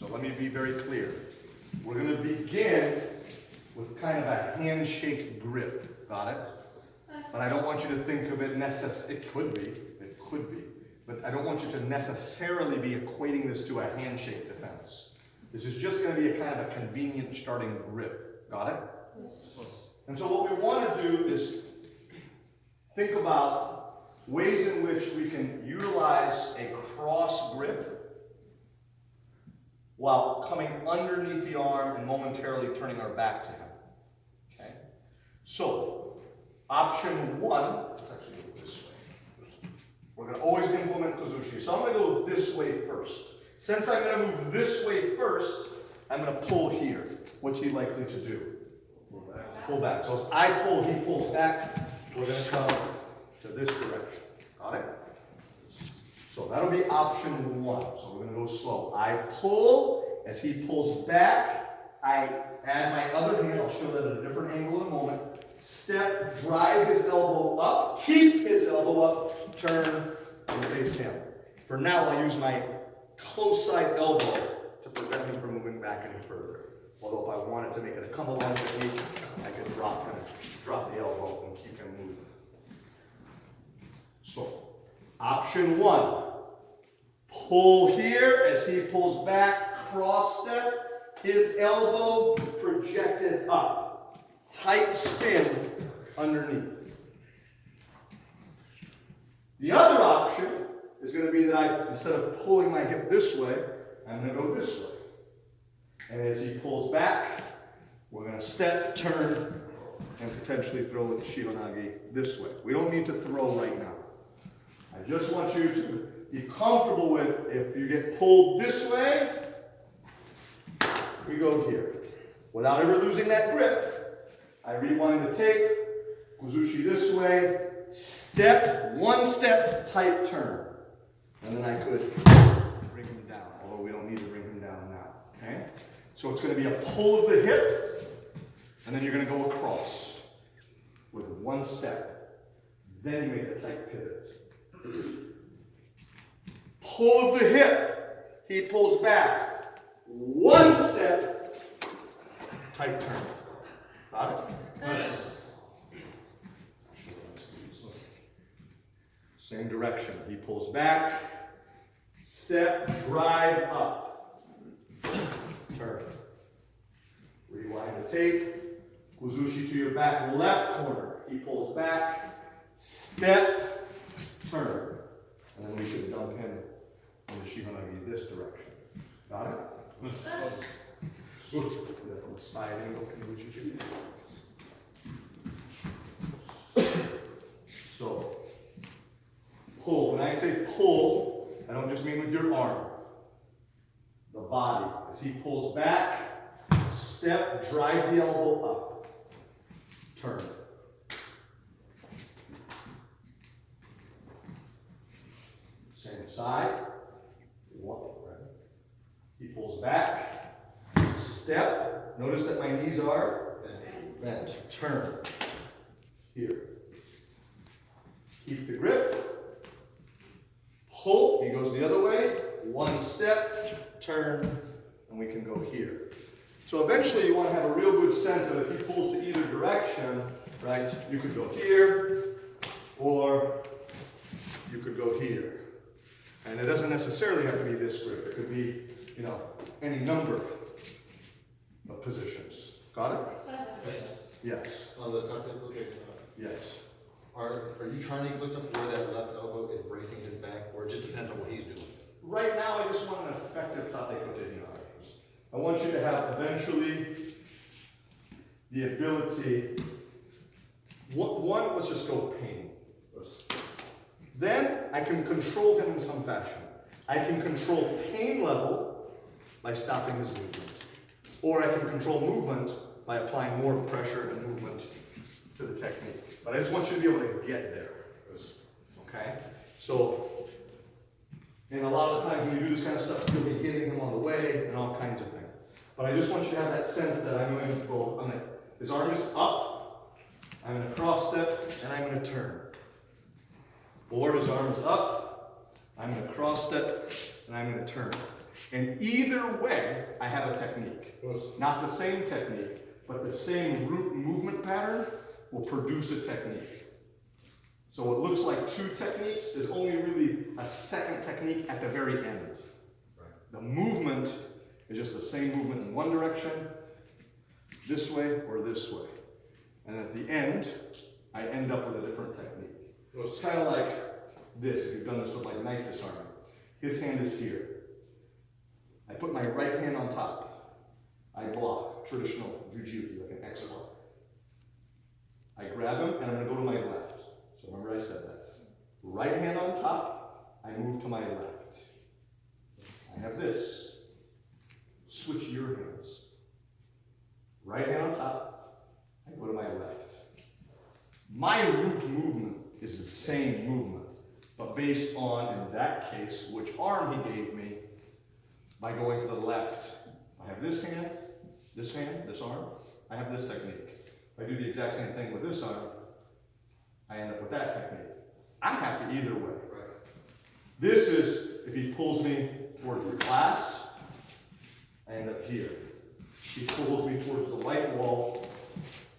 So let me be very clear. We're going to begin with kind of a handshake grip. Got it? But I don't want you to think of it it could be, but I don't want you to necessarily be equating this to a handshake defense. This is just going to be a kind of a convenient starting grip. Got it? Yes. And so what we want to do is think about ways in which we can utilize a cross grip while coming underneath the arm and momentarily turning our back to him. Okay? So, option one, let's actually go this way. We're going to always implement Kozushi. So I'm going to go this way first. Since I'm going to move this way first, I'm going to pull here. What's he likely to do? Pull back. Pull back. So as I pull, he pulls back. We're going to come to this direction. Got it? So that'll be option one. So we're going to go slow. I pull. As he pulls back, I add my other hand. I'll show that at a different angle in a moment. Step, drive his elbow up, keep his elbow up, turn, and face him. For now, I'll use my close side elbow to prevent him from moving back any further. Although if I wanted to make it a come along technique, I could drop the elbow and keep him moving. So, option one, pull here as he pulls back, cross step, his elbow projected up. Tight spin underneath. The other option is going to be that instead of pulling my hip this way, I'm going to go this way. And as he pulls back, we're going to step, turn, and potentially throw with the Shihonage this way. We don't need to throw right now. I just want you to be comfortable with if you get pulled this way, we go here. Without ever losing that grip, I rewind the tape, Kozushi this way, step, one step, tight turn. And then I could bring him down, although we don't need to bring him down now, okay? So it's going to be a pull of the hip, and then you're going to go across with one step. Then you make the tight pivot. Pull of the hip, he pulls back, one step, tight turn. Got it? Yes. Same direction. He pulls back, step, drive up, turn. Rewind the tape. Kozushi to your back left corner. He pulls back, step, turn. And then we can dump him in the Shihonage this direction. Got it? Yes. Good. From the side angle, so, pull. When I say pull, I don't just mean with your arm. The body. As he pulls back, step, drive the elbow up. Turn. Same side. One. He pulls back. Step. Notice that my knees are bent. Turn. Here. Keep the grip. Pull. He goes the other way. One step. Turn. And we can go here. So eventually you want to have a real good sense that if he pulls to either direction, right, you could go here or you could go here. And it doesn't necessarily have to be this grip. It could be, any number of positions. Got it? Yes. Yes. On the Tate-Kote-Hineri. Yes. Are you trying to include stuff where that left elbow is bracing his back, or it just depends on what he's doing? Right now, I just want an effective Tate-Kote-Hineri. I want you to have eventually the ability. One, let's just go pain. Then I can control him in some fashion. I can control pain level by stopping his movement. Or I can control movement by applying more pressure and movement to the technique. But I just want you to be able to get there. Okay? So, and a lot of the times when you do this kind of stuff, you'll be hitting him on the way and all kinds of things. But I just want you to have that sense that I'm going to go, his arm is up, I'm going to cross step, and I'm going to turn. Or his arm's up, I'm going to cross step, and I'm going to turn. And either way, I have a technique. Not the same technique, but the same root movement pattern will produce a technique. So what looks like two techniques is only really a second technique at the very end. The movement is just the same movement in one direction, this way or this way. And at the end, I end up with a different technique. It's kind of like this, if you've done this with like knife disarming. His hand is here. I put my right hand on top. I block, traditional ju-jitsu, like an X block. I grab him and I'm going to go to my left. So remember I said that. Right hand on top, I move to my left. I have this. Switch your hands. Right hand on top, I go to my left. My root movement is the same movement, but based on, in that case, which arm he gave me, by going to the left. I have this hand, this arm, I have this technique. If I do the exact same thing with this arm, I end up with that technique. I'm happy either way. This is, if he pulls me towards the glass, I end up here. If he pulls me towards the white wall,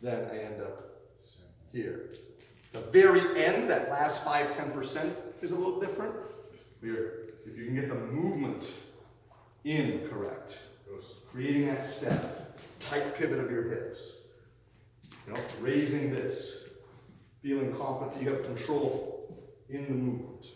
then I end up here. The very end, that last 5–10% is a little different. Here, if you can get the movement in correct, creating that step, tight pivot of your hips, you know, raising this, feeling confident you have control in the movement.